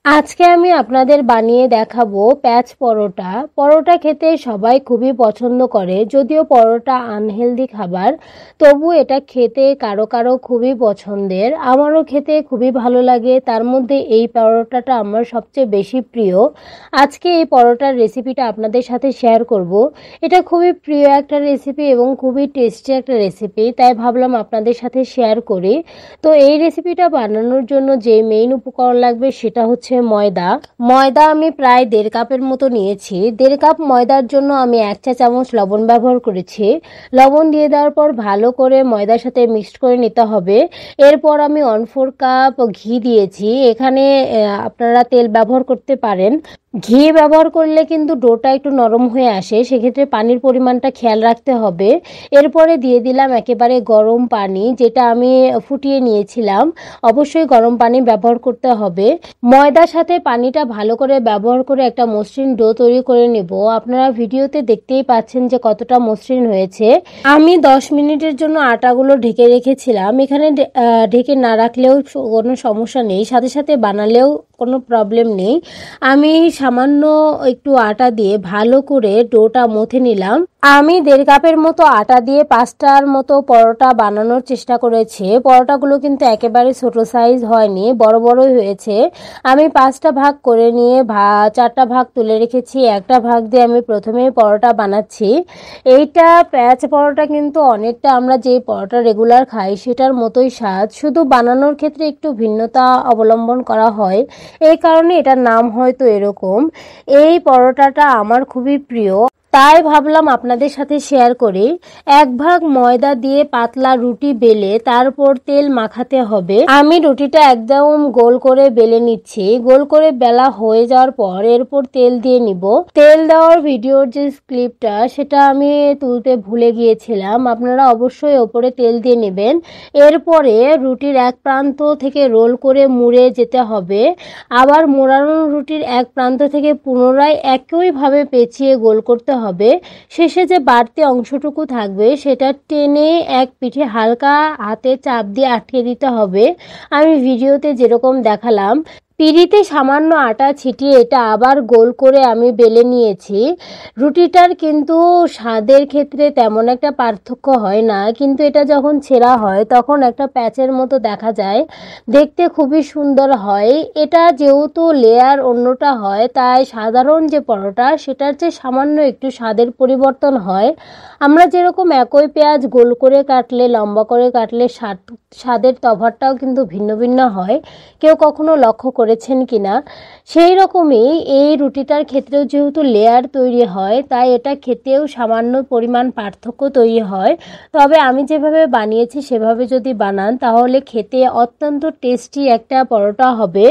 আজকে আমি আপনাদের বানিয়ে দেখাবো প্যাঁচ পরোটা। পরোটা খেতে সবাই খুবই পছন্দ করে, যদিও পরোটা আনহেলদি খাবার, তবু এটা খেতে কারো কারো খুবই পছন্দের। আমারও খেতে খুবই ভালো লাগে, তার মধ্যে এই পরোটাটা আমার সবচেয়ে বেশি প্রিয়। আজকে এই পরোটার রেসিপিটা আপনাদের সাথে শেয়ার করব। এটা খুবই প্রিয় একটা রেসিপি এবং খুবই টেস্টি একটা রেসিপি, তাই ভাবলাম আপনাদের সাথে শেয়ার করি। তো এই রেসিপিটা বানানোর জন্য যে মেইন উপকরণ লাগবে সেটা হচ্ছে ময়দা আমি প্রায় 1.5 কাপের মতো নিয়েছি। 1.5 কাপ ময়দার জন্য আমি 1 চা চামচ লবণ ব্যবহার করেছি। লবণ দিয়ে দেওয়ার পর ভালো করে ময়দার সাথে মিক্সড করে নিতে হবে। এরপর আমি 1/4 কাপ ঘি দিয়েছি। এখানে আপনারা তেল ব্যবহার করতে পারেন। ঘি ব্যবহার করলে কিন্তু ডোটা একটু নরম হয়ে আসে, সেক্ষেত্রে পানির পরিমাণটা খেয়াল রাখতে হবে। এরপরে দিয়ে দিলাম একেবারে গরম পানি, যেটা আমি ফুটিয়ে নিয়েছিলাম। অবশ্যই গরম পানি ব্যবহার করতে হবে। ময়দার সাথে পানিটা ভালো করে ব্যবহার করে একটা মসৃণ ডো তৈরি করে নেব। আপনারা ভিডিওতে দেখতেই পাচ্ছেন যে কতটা মসৃণ হয়েছে। আমি 10 মিনিটের জন্য আটাগুলো ঢেকে রেখেছিলাম। এখানে ঢেকে না রাখলেও কোনো সমস্যা নেই, সাথে সাথে বানালেও কোনো প্রবলেম নেই। আমি সামান্য একটু আটা দিয়ে ভালো করে ডোটা মথে নিলাম। আমি 1.5 কাপের মতো আটা দিয়ে 5টার মতো পরোটা বানানোর চেষ্টা করেছি। পরোটাগুলো কিন্তু একেবারে ছোট সাইজ হয়নি, বড় বড়ই হয়েছে। আমি 5টা ভাগ করে নিয়ে 4টা ভাগ তুলে রেখেছি। একটা ভাগ দিয়ে আমি প্রথমে পরোটা বানাচ্ছি। এইটা প্যাঁচ পরোটা কিন্তু অনেকটা আমরা যে পরোটা রেগুলার খাই সেটার মতোই স্বাদ, শুধু বানানোর ক্ষেত্রে একটু ভিন্নতা অবলম্বন করা হয়, এই কারণে এটার নাম হয়তো এরকম। এই পরোটাটা আমার খুবই প্রিয়, তাই ভাবলাম আপনাদের সাথে শেয়ার করি। 1 ভাগ ময়দা দিয়ে পাতলা রুটি বেলে তারপর তেল মাখাতে হবে। আমি রুটিটা একদম গোল করে বেলে নিচ্ছি। গোল করে বেলা হয়ে যাওয়ার পর এরপর তেল দিয়ে নিব। তেল দেওয়ার ভিডিওর যে ক্লিপটা সেটা আমি তুলতে ভুলে গিয়েছিলাম, আপনারা অবশ্যই ওপরে তেল দিয়ে নেবেন। এরপরে রুটির এক প্রান্ত থেকে রোল করে মুড়ে যেতে হবে। আবার মোড়ানো রুটির এক প্রান্ত থেকে পুনরায় একইভাবে পেঁচিয়ে গোল করতে হবে। শেষে যে বাড়তি অংশটুকু থাকবে সেটা টেনে এক পিঠে হালকা হাতে চাপ দিয়ে আটকে দিতে হবে। আমি ভিডিওতে যেরকম দেখালাম, পিঁড়িতে সামান্য আটা ছিটিয়ে এটা আবার গোল করে আমি বেলে নিয়েছি। রুটিটার কিন্তু স্বাদের ক্ষেত্রে তেমন একটা পার্থক্য হয় না, কিন্তু এটা যখন ছেঁড়া হয় তখন একটা প্যাচের মতো দেখা যায়, দেখতে খুবই সুন্দর হয়। এটা যেহেতু লেয়ার অন্যটা হয়, তাই সাধারণ যে পরোটা সেটার চেয়ে সামান্য একটু স্বাদের পরিবর্তন হয়। আমরা যেরকম একই পেঁয়াজ গোল করে কাটলে, লম্বা করে কাটলে স্বাদের তফাৎটাও কিন্তু ভিন্ন ভিন্ন হয়। কেউ কখনো লক্ষ্য করেছেন কিনা? সেই রকমই এই রুটিটার ক্ষেত্রেও যেহেতু লেয়ার তৈরি হয়, তাই এটা খেতেও সামান্য পরিমাণ পার্থক্য তৈরি হয়। তবে আমি যেভাবে বানিয়েছি সেভাবে যদি বানান তাহলে খেতে অত্যন্ত টেস্টি একটা পরোটা হবে।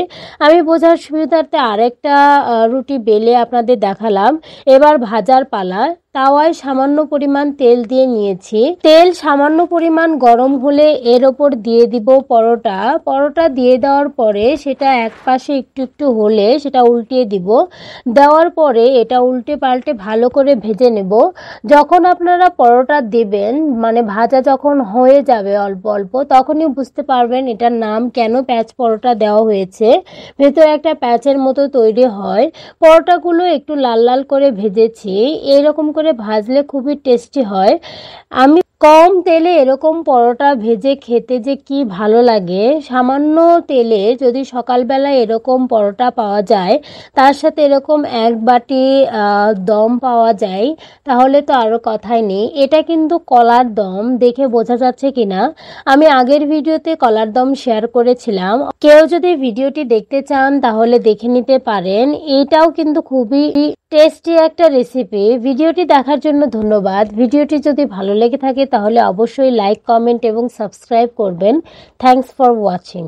আমি বোঝার সুবিধার্থে আরেকটা রুটি বেলে আপনাদের দেখালাম। এবার ভাজার পালা। তাওয়ায় সামান্য পরিমাণ তেল দিয়ে নিয়েছি। তেল সামান্য পরিমাণ গরম হলে এর ওপর দিয়ে দিব পরোটা দিয়ে দেওয়ার পরে সেটা এক পাশে একটু একটু হলে সেটা উল্টিয়ে দিব। দেওয়ার পরে এটা উল্টে পাল্টে ভালো করে ভেজে নেব। যখন আপনারা পরোটা দেবেন, মানে ভাজা যখন হয়ে যাবে অল্প অল্প, তখনই বুঝতে পারবেন এটার নাম কেন প্যাঁচ পরোটা দেওয়া হয়েছে। ভেতরে একটা প্যাঁচের মতো তৈরি হয়। পরোটাগুলো একটু লাল লাল করে ভেজেছি। এইরকম করে ভাজলে খুবই টেস্টি হয়। আমি কম তেলে এরকম পরোটা ভেজে খেতে যে কি ভালো লাগে। সামান্য তেলে যদি সকালবেলা এরকম পরোটা পাওয়া যায়, তার সাথে এরকম 1 বাটি দম পাওয়া যায়, তাহলে তো আরও কথাই নেই। এটা কিন্তু কলার দম, দেখে বোঝা যাচ্ছে কিনা। আমি আগের ভিডিওতে কলার দম শেয়ার করেছিলাম, কেউ যদি ভিডিওটি দেখতে চান তাহলে দেখে নিতে পারেন। এটাও কিন্তু খুবই টেস্টি একটা রেসিপি। ভিডিওটি দেখার জন্য ধন্যবাদ। ভিডিওটি যদি ভালো লেগে থাকে তাহলে অবশ্যই লাইক, কমেন্ট এবং সাবস্ক্রাইব করবেন। Thanks for watching.